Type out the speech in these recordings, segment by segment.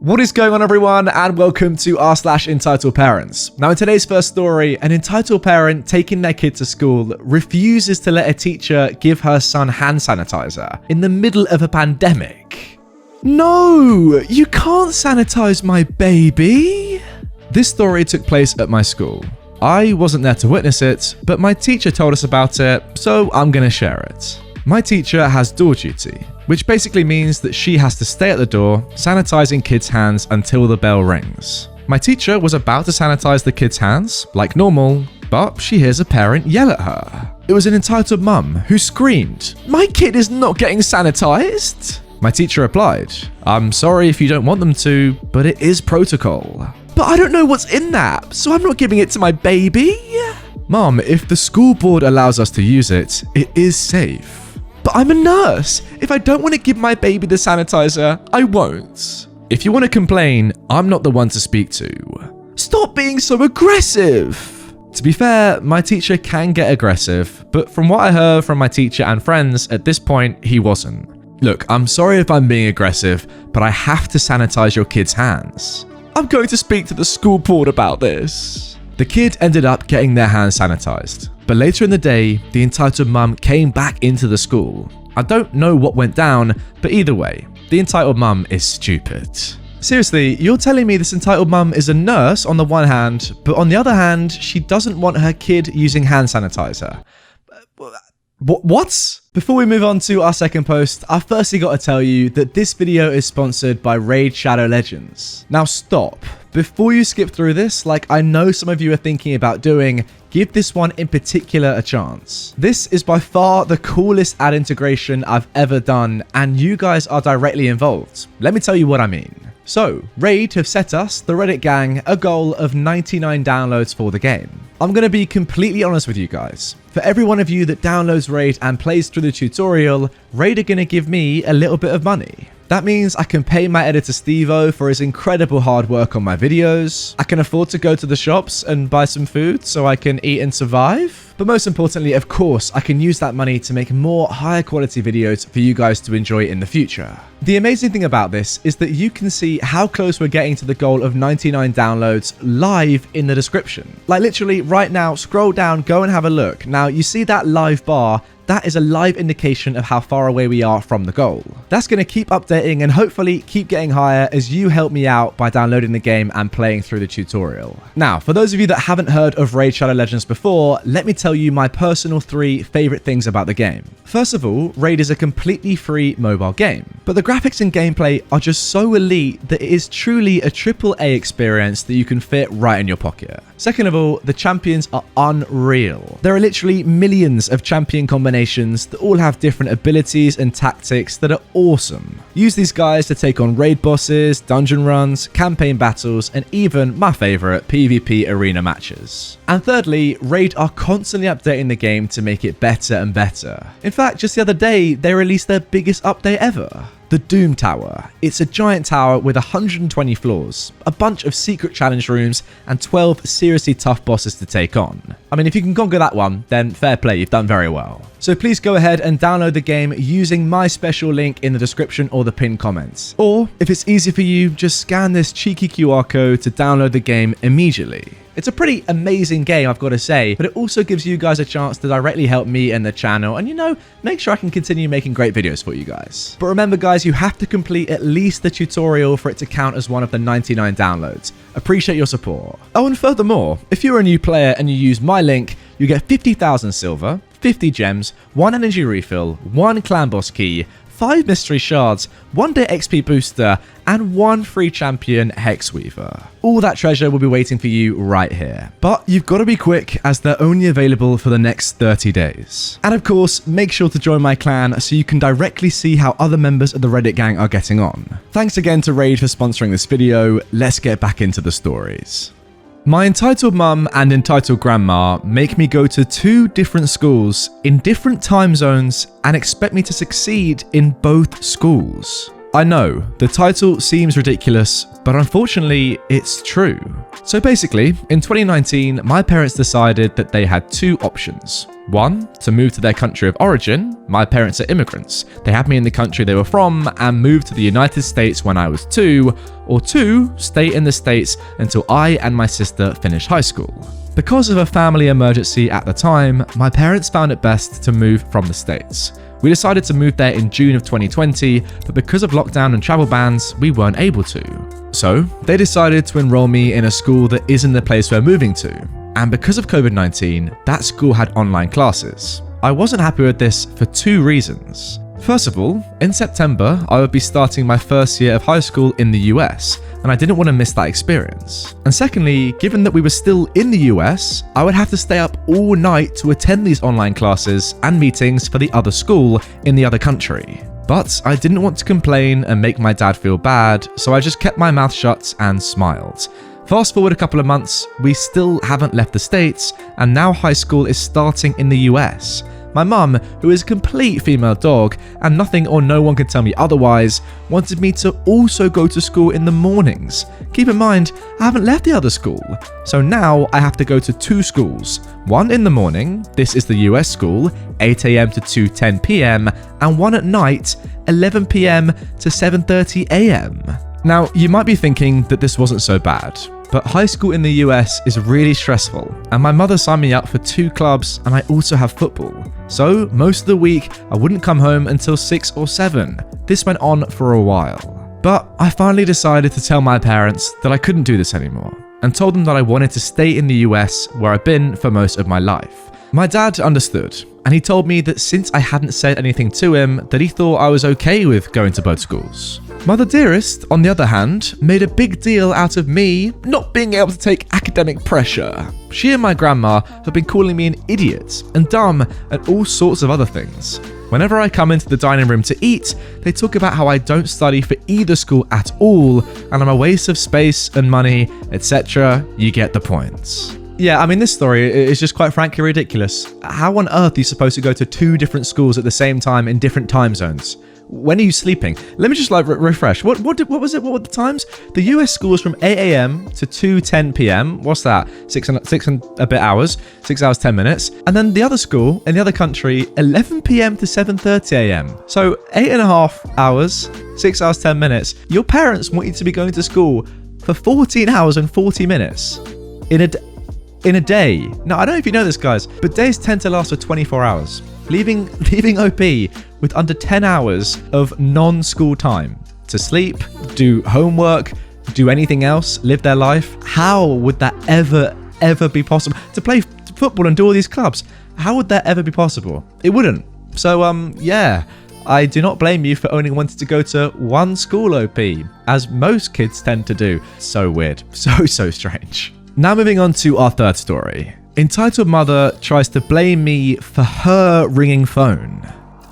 What is going on, everyone, and welcome to r/EntitledParents. Now, in today's first story, an entitled parent taking their kid to school refuses to let a teacher give her son hand sanitizer in the middle of a pandemic. No, you can't sanitize my baby. This story took place at my school. I wasn't there to witness it, but my teacher told us about it, so I'm gonna share it. My teacher has door duty, which basically means that she has to stay at the door, sanitizing kids' hands until the bell rings. My teacher was about to sanitize the kids' hands, like normal, but she hears a parent yell at her. It was an entitled mum who screamed, "My kid is not getting sanitized!" My teacher replied, "I'm sorry if you don't want them to, but it is protocol." "But I don't know what's in that, so I'm not giving it to my baby." "Mom, if the school board allows us to use it, it is safe." "But I'm a nurse. If I don't want to give my baby the sanitizer, I won't." "If you want to complain, I'm not the one to speak to." "Stop being so aggressive." To be fair, my teacher can get aggressive, but from what I heard from my teacher and friends, at this point, he wasn't. "Look, I'm sorry if I'm being aggressive, but I have to sanitize your kid's hands." "I'm going to speak to the school board about this." The kid ended up getting their hands sanitized. But later in the day, the entitled mum came back into the school. I don't know what went down, but either way, the entitled mum is stupid. Seriously, you're telling me this entitled mum is a nurse on the one hand, but on the other hand, she doesn't want her kid using hand sanitizer. What? Before we move on to our second post, I've firstly got to tell you that this video is sponsored by Raid Shadow Legends. Now stop. Before you skip through this, like I know some of you are thinking about doing, give this one in particular a chance. This is by far the coolest ad integration I've ever done, and you guys are directly involved. Let me tell you what I mean. So, Raid have set us, the Reddit gang, a goal of 99 downloads for the game. I'm going to be completely honest with you guys. For every one of you that downloads Raid and plays through the tutorial, Raid are going to give me a little bit of money. That means I can pay my editor Stevo for his incredible hard work on my videos. I can afford to go to the shops and buy some food so I can eat and survive. But most importantly, of course, I can use that money to make more higher quality videos for you guys to enjoy in the future. The amazing thing about this is that you can see how close we're getting to the goal of 99 downloads live in the description. Like literally right now, scroll down, go and have a look. Now you see that live bar. That is a live indication of how far away we are from the goal. That's going to keep updating and hopefully keep getting higher as you help me out by downloading the game and playing through the tutorial. Now, for those of you that haven't heard of Raid Shadow Legends before, let me tell you my personal 3 favorite things about the game. First of all, Raid is a completely free mobile game, but the graphics and gameplay are just so elite that it is truly a AAA experience that you can fit right in your pocket. Second of all, the champions are unreal. There are literally millions of champion combinations that all have different abilities and tactics that are awesome. Use these guys to take on raid bosses, dungeon runs, campaign battles, and even my favorite, PvP arena matches. And thirdly, Raid are constantly updating the game to make it better and better. In fact, just the other day, they released their biggest update ever. The Doom Tower. It's a giant tower with 120 floors, a bunch of secret challenge rooms, and 12 seriously tough bosses to take on. I mean, if you can conquer that one, then fair play, you've done very well. So please go ahead and download the game using my special link in the description or the pinned comments. Or, if it's easy for you, just scan this cheeky QR code to download the game immediately. It's a pretty amazing game, I've got to say, but it also gives you guys a chance to directly help me and the channel and, you know, make sure I can continue making great videos for you guys. But remember guys, you have to complete at least the tutorial for it to count as one of the 99 downloads. Appreciate your support. Oh, and furthermore, if you're a new player and you use my link, you get 50,000 silver, 50 gems, 1 energy refill, 1 clan boss key, 5 mystery shards, 1 day XP booster, and 1 free champion Hexweaver. All that treasure will be waiting for you right here. But you've got to be quick as they're only available for the next 30 days. And of course, make sure to join my clan so you can directly see how other members of the Reddit gang are getting on. Thanks again to Raid for sponsoring this video. Let's get back into the stories. My entitled mum and entitled grandma make me go to 2 different schools in different time zones and expect me to succeed in both schools. I know, the title seems ridiculous, but unfortunately, it's true. So basically, in 2019, my parents decided that they had two options. One, to move to their country of origin. My parents are immigrants. They had me in the country they were from and moved to the United States when I was 2. Or 2, stay in the States until I and my sister finish high school. Because of a family emergency at the time, my parents found it best to move from the States. We decided to move there in June of 2020, but because of lockdown and travel bans, we weren't able to. So, they decided to enroll me in a school that isn't the place we're moving to. And because of COVID-19, that school had online classes. I wasn't happy with this for 2 reasons. First of all, in September, I would be starting my first year of high school in the US, and I didn't want to miss that experience. And secondly, given that we were still in the US, I would have to stay up all night to attend these online classes and meetings for the other school in the other country. But I didn't want to complain and make my dad feel bad, so I just kept my mouth shut and smiled. Fast forward a couple of months, we still haven't left the States, and now high school is starting in the US. My mum, who is a complete female dog, and nothing or no one can tell me otherwise, wanted me to also go to school in the mornings. Keep in mind, I haven't left the other school, so now I have to go to 2 schools. One in the morning, this is the US school, 8 AM to 2:10 PM, and one at night, 11 PM to 7:30 AM. Now, you might be thinking that this wasn't so bad, but high school in the US is really stressful, and my mother signed me up for 2 clubs, and I also have football. So, most of the week, I wouldn't come home until 6 or 7. This went on for a while. But I finally decided to tell my parents that I couldn't do this anymore, and told them that I wanted to stay in the US where I've been for most of my life. My dad understood, and he told me that since I hadn't said anything to him, that he thought I was okay with going to both schools. Mother Dearest, on the other hand, made a big deal out of me not being able to take academic pressure. She and my grandma have been calling me an idiot and dumb and all sorts of other things. Whenever I come into the dining room to eat, they talk about how I don't study for either school at all, and I'm a waste of space and money, etc. You get the point. Yeah, I mean, this story is just quite frankly ridiculous. How on earth are you supposed to go to 2 different schools at the same time in different time zones? When are you sleeping? Let me just refresh. What was it? What were the times? The US schools from 8 AM to 2:10 PM. What's that? 6 and a bit hours. 6 hours 10 minutes. And then the other school in the other country, 11 PM to 7:30 AM. So 8.5 hours, 6 hours 10 minutes. Your parents want you to be going to school for 14 hours and 40 minutes in a day. Now, I don't know if you know this, guys, but days tend to last for 24 hours. Leaving OP with under 10 hours of non-school time to sleep, do homework, do anything else, live their life. How would that ever be possible? To play football and do all these clubs, how would that ever be possible? It wouldn't. So, yeah, I do not blame you for only wanting to go to one school, OP, as most kids tend to do. So weird. So strange. Now moving on to our third story. Entitled Mother tries to blame me for her ringing phone.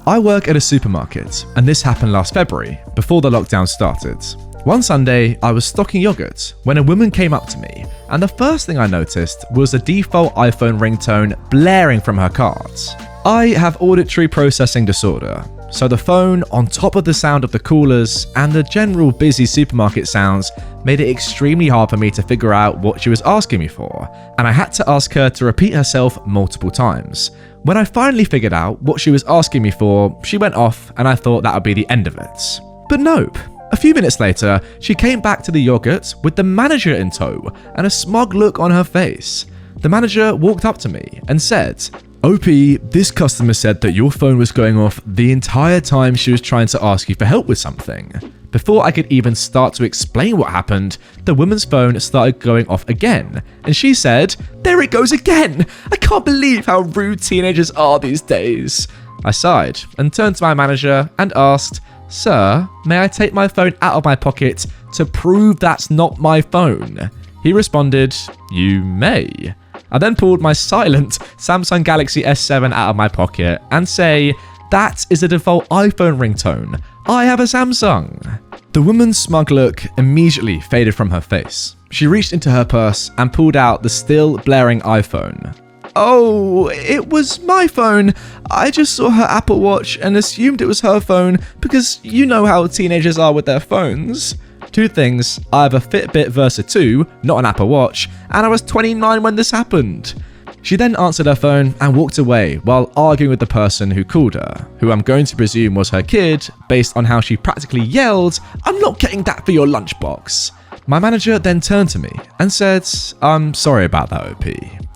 I work at a supermarket, and this happened last February, before the lockdown started. One Sunday, I was stocking yogurt when a woman came up to me, and the first thing I noticed was the default iPhone ringtone blaring from her cards. I have auditory processing disorder, so the phone, on top of the sound of the coolers and the general busy supermarket sounds, made it extremely hard for me to figure out what she was asking me for, and I had to ask her to repeat herself multiple times. When I finally figured out what she was asking me for, she went off, and I thought that would be the end of it. But nope. A few minutes later, she came back to the yogurt with the manager in tow and a smug look on her face. The manager walked up to me and said, "OP, this customer said that your phone was going off the entire time she was trying to ask you for help with something." Before I could even start to explain what happened, the woman's phone started going off again, and she said, "There it goes again! I can't believe how rude teenagers are these days." I sighed and turned to my manager and asked, "Sir, may I take my phone out of my pocket to prove that's not my phone?" He responded, "You may." I then pulled my silent Samsung Galaxy S7 out of my pocket and say, "That is the default iPhone ringtone. I have a Samsung." The woman's smug look immediately faded from her face. She reached into her purse and pulled out the still blaring iPhone. Oh, it was my phone. I just saw her Apple Watch and assumed it was her phone because you know how teenagers are with their phones. Two things, I have a Fitbit Versa 2, not an Apple Watch, and I was 29 when this happened. She then answered her phone and walked away while arguing with the person who called her, who I'm going to presume was her kid, based on how she practically yelled, "I'm not getting that for your lunchbox." My manager then turned to me and said, "I'm sorry about that, OP.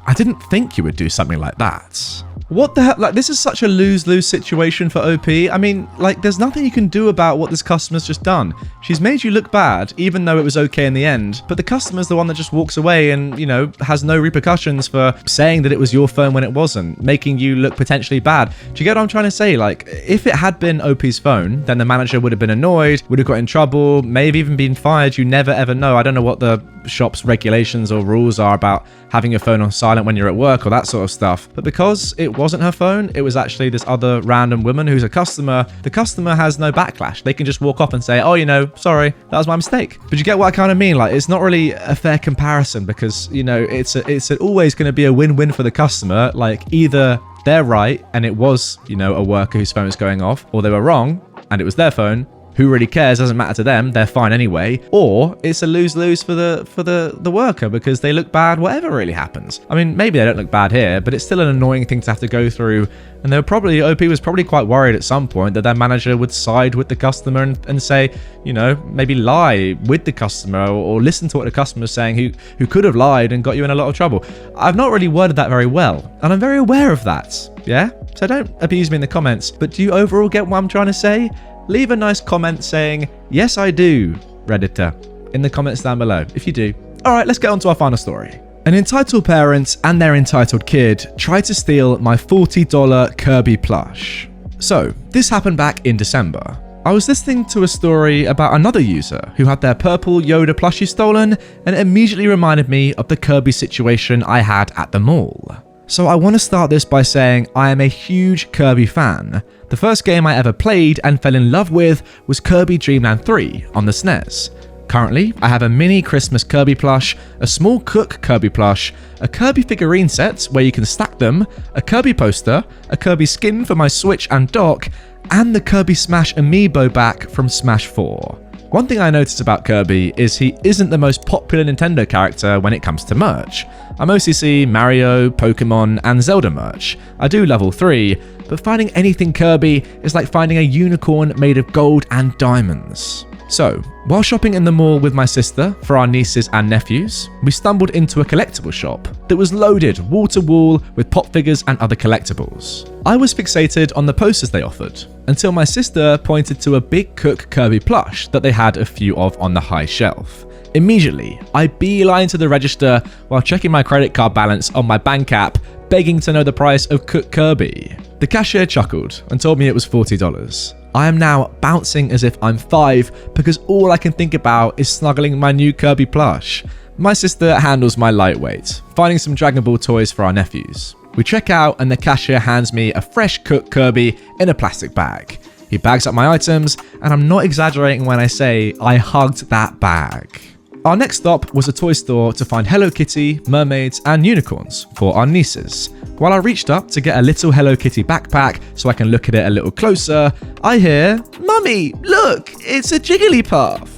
I didn't think you would do something like that." What the hell? Like, this is such a lose-lose situation for OP. I mean, like, there's nothing you can do about what this customer's just done. She's made you look bad, even though it was okay in the end, but the customer's the one that just walks away and, you know, has no repercussions for saying that it was your phone when it wasn't, making you look potentially bad. Do you get what I'm trying to say? Like, if it had been OP's phone, then the manager would have been annoyed, would have got in trouble, may have even been fired. You never ever know. I don't know what the shop's regulations or rules are about having your phone on silent when you're at work or that sort of stuff. But because it wasn't her phone, it was actually this other random woman who's a customer, the customer has no backlash. They can just walk off and say, "Oh, you know, sorry, that was my mistake." But you get what I kind of mean? Like, it's not really a fair comparison because, you know, it's always going to be a win-win for the customer. Like, either they're right and it was, you know, a worker whose phone was going off, or they were wrong and it was their phone. Who really cares? Doesn't matter to them. They're fine anyway. Or it's a lose-lose for the worker because they look bad whatever really happens. I mean, maybe they don't look bad here, but it's still an annoying thing to have to go through. And OP was probably quite worried at some point that their manager would side with the customer and say, you know, maybe lie with the customer or listen to what the customer's saying who could have lied and got you in a lot of trouble. I've not really worded that very well, and I'm very aware of that. Yeah? So don't abuse me in the comments, but do you overall get what I'm trying to say? Leave a nice comment saying, "Yes, I do," Redditor, in the comments down below, if you do. Alright, let's get on to our final story. An entitled parent and their entitled kid tried to steal my $40 Kirby plush. So, this happened back in December. I was listening to a story about another user who had their purple Yoda plushie stolen, and it immediately reminded me of the Kirby situation I had at the mall. So I want to start this by saying I am a huge Kirby fan. The first game I ever played and fell in love with was Kirby Dream Land 3 on the SNES. Currently, I have a mini Christmas Kirby plush, a small Cook Kirby plush, a Kirby figurine set where you can stack them, a Kirby poster, a Kirby skin for my Switch and dock, and the Kirby Smash amiibo back from Smash 4. One thing I noticed about Kirby is he isn't the most popular Nintendo character when it comes to merch. I mostly see Mario, Pokemon, and Zelda merch. I do love all three, but finding anything Kirby is like finding a unicorn made of gold and diamonds. So, while shopping in the mall with my sister for our nieces and nephews, we stumbled into a collectible shop that was loaded wall to wall with pop figures and other collectibles. I was fixated on the posters they offered, until my sister pointed to a big Cook Kirby plush that they had a few of on the high shelf. Immediately, I beeline to the register while checking my credit card balance on my bank app, begging to know the price of Cook Kirby. The cashier chuckled and told me it was $40. I am now bouncing as if I'm 5 because all I can think about is snuggling my new Kirby plush. My sister handles my lightweight, finding some Dragon Ball toys for our nephews. We check out and the cashier hands me a fresh Cook Kirby in a plastic bag. He bags up my items, and I'm not exaggerating when I say I hugged that bag. Our next stop was a toy store to find Hello Kitty, mermaids, and unicorns for our nieces. While I reached up to get a little Hello Kitty backpack so I can look at it a little closer, I hear, "Mummy, look, it's a Jigglypuff."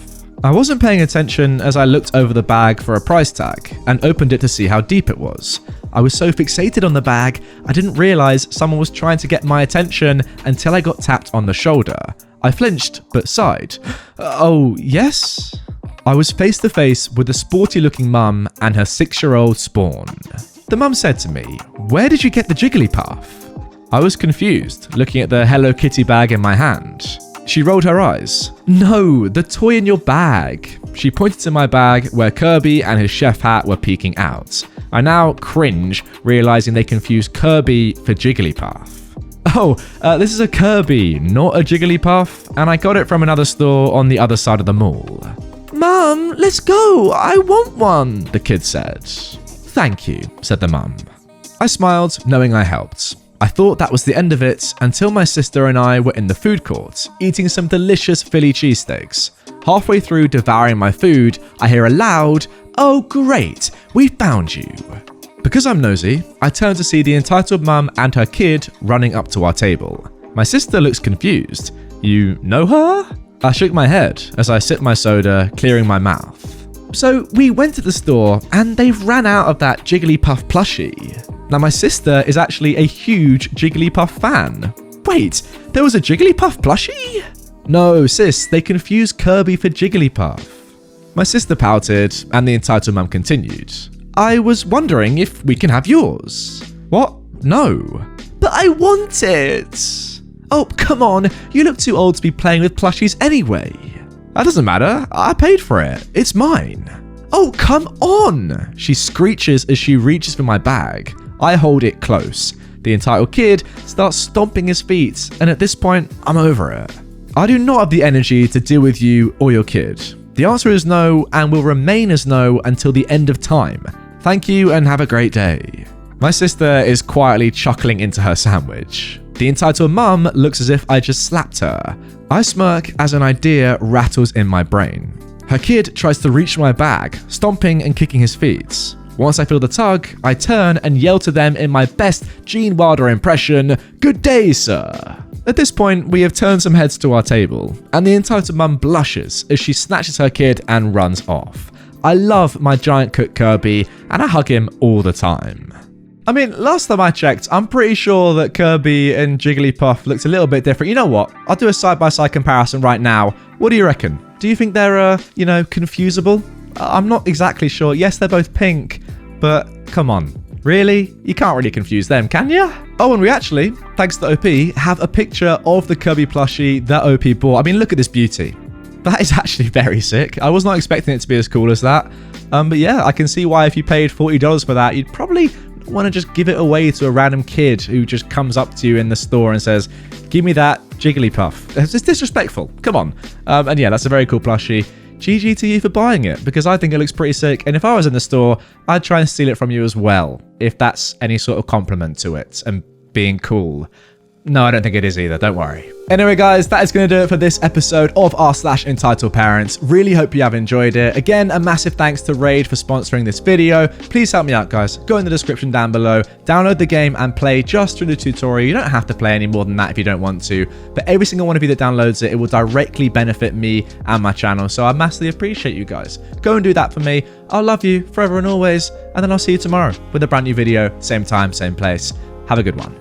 I wasn't paying attention as I looked over the bag for a price tag and opened it to see how deep it was. I was so fixated on the bag, I didn't realize someone was trying to get my attention until I got tapped on the shoulder. I flinched, but sighed. "Oh, yes?" I was face to face with a sporty looking mum and her 6-year-old spawn. The mum said to me, "Where did you get the Jigglypuff?" I was confused, looking at the Hello Kitty bag in my hand. She rolled her eyes. "No, the toy in your bag." She pointed to my bag where Kirby and his chef hat were peeking out. I now cringe, realizing they confused Kirby for Jigglypuff. "Oh, this is a Kirby, not a Jigglypuff, and I got it from another store on the other side of the mall." "Mum, let's go, I want one," the kid said. "Thank you," said the mum. I smiled, knowing I helped. I thought that was the end of it until my sister and I were in the food court, eating some delicious Philly cheesesteaks. Halfway through devouring my food, I hear a loud, "Oh great, we found you." Because I'm nosy, I turn to see the entitled mum and her kid running up to our table. My sister looks confused. You know her? I shook my head as I sipped my soda, clearing my mouth. So we went to the store and they've ran out of that Jigglypuff plushie. Now my sister is actually a huge Jigglypuff fan. Wait, there was a Jigglypuff plushie? No, sis, they confused Kirby for Jigglypuff. My sister pouted and the entitled mum continued. I was wondering if we can have yours. What? No. But I want it. Oh, come on, you look too old to be playing with plushies anyway. That doesn't matter, I paid for it, it's mine. Oh, come on, she screeches as she reaches for my bag. I hold it close. The entitled kid starts stomping his feet, and at this point, I'm over it. I do not have the energy to deal with you or your kid. The answer is no, and will remain as no until the end of time. Thank you and have a great day. My sister is quietly chuckling into her sandwich. The entitled mum looks as if I just slapped her. I smirk as an idea rattles in my brain. Her kid tries to reach my bag, stomping and kicking his feet. Once I feel the tug, I turn and yell to them in my best Gene Wilder impression, "Good day, sir." At this point, we have turned some heads to our table, and the entitled mum blushes as she snatches her kid and runs off. I love my giant cook Kirby, and I hug him all the time. I mean, last time I checked, I'm pretty sure that Kirby and Jigglypuff looked a little bit different. You know what? I'll do a side-by-side comparison right now. What do you reckon? Do you think they're, confusable? I'm not exactly sure. Yes, they're both pink, but come on. Really? You can't really confuse them, can you? Oh, and we actually, thanks to OP, have a picture of the Kirby plushie that OP bought. I mean, look at this beauty. That is actually very sick. I was not expecting it to be as cool as that. But yeah, I can see why if you paid $40 for that, you'd probably want to just give it away to a random kid who just comes up to you in the store and says, "Give me that Jigglypuff." It's disrespectful. Come on. And yeah, that's a very cool plushie. GG to you for buying it, because I think it looks pretty sick, and if I was in the store, I'd try and steal it from you as well, if that's any sort of compliment to it and being cool. No, I don't think it is either, don't worry. Anyway guys, that is going to do it for this episode of r/EntitledParents. Really hope you have enjoyed it. Again, a massive thanks to Raid for sponsoring this video. Please help me out guys. Go in the description down below, download the game and play just through the tutorial. You don't have to play any more than that if you don't want to, but every single one of you that downloads it, it will directly benefit me and my channel, so I massively appreciate you guys. Go and do that for me. I'll love you forever and always, and then I'll see you tomorrow with a brand new video, same time, same place. Have a good one.